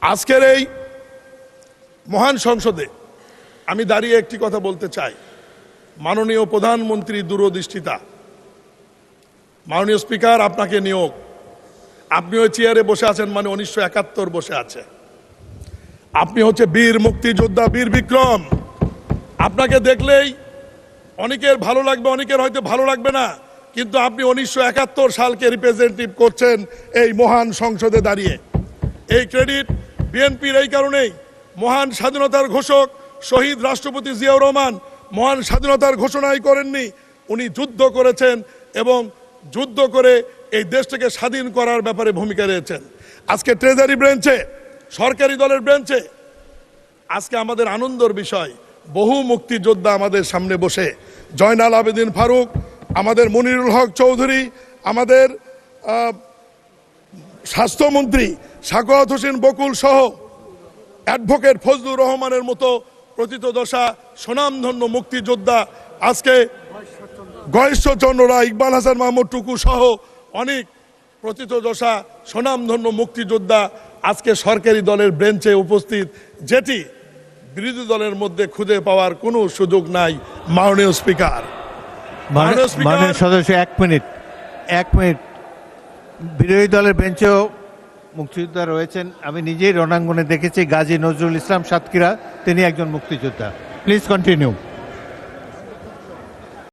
আজকের এই মহান সংসদে আমি দাঁড়িয়ে একটি কথা বলতে চাই। মাননীয় প্রধানমন্ত্রী দূরদৃষ্টিতা, মাননীয় স্পিকার আপনাকে নিয়োগ, আপনি ওই চেয়ারে বসে আছেন মানে 1971 বসে আছে। আপনি হচ্ছে বীর মুক্তিযোদ্ধা, বীর বিক্রম। আপনাকে দেখলেই অনেকের ভালো লাগবে, অনেকের হয়তো ভালো লাগবে না, কিন্তু আপনি 1971 সালকে রিপ্রেজেন্টেটিভ করছেন এই মহান সংসদে দাঁড়িয়ে। এই ক্রেডিট বিএনপির এই কারণেই, মহান স্বাধীনতার ঘোষক শহীদ রাষ্ট্রপতি জিয়াউর রহমান মহান স্বাধীনতার ঘোষণাই করেননি, উনি যুদ্ধ করেছেন এবং যুদ্ধ করে এই দেশটাকে স্বাধীন করার ব্যাপারে ভূমিকা রয়েছেন। আজকে ট্রেজারি ব্রাঞ্চে, সরকারি দলের ব্রাঞ্চে আজকে আমাদের আনন্দের বিষয়, বহু মুক্তিযোদ্ধা আমাদের সামনে বসে, জয়নাল আবেদিন ফারুক, আমাদের মনিরুল হক চৌধুরী, আমাদের স্বাস্থ্যমন্ত্রী সাখাওয়াত হোসেন বকুল সহ অ্যাডভোকেট ফজলুর রহমানের মতো প্রথিতযশা স্বনামধন্য মুক্তিযোদ্ধা, আজকে গয়েশ্বরচন্দ্র রায়, ইকবাল হাসান মাহমুদ টুকু সহ অনেক প্রথিতযশা স্বনামধন্য মুক্তিযোদ্ধা আজকে সরকারি দলের বেঞ্চে উপস্থিত, যেটি বিরোধী দলের মধ্যে খুঁজে পাওয়ার কোনো সুযোগ নাই। মাননীয় স্পিকার, মাননীয় সদস্য, এক মিনিট। বিরোধী দলের বেঞ্চেও মুক্তিযোদ্ধা রয়েছেন, আমি নিজেই রণাঙ্গনে দেখেছি। গাজী নজরুল ইসলাম সাতক্ষীরা, তিনি একজন মুক্তিযোদ্ধা। Please continue.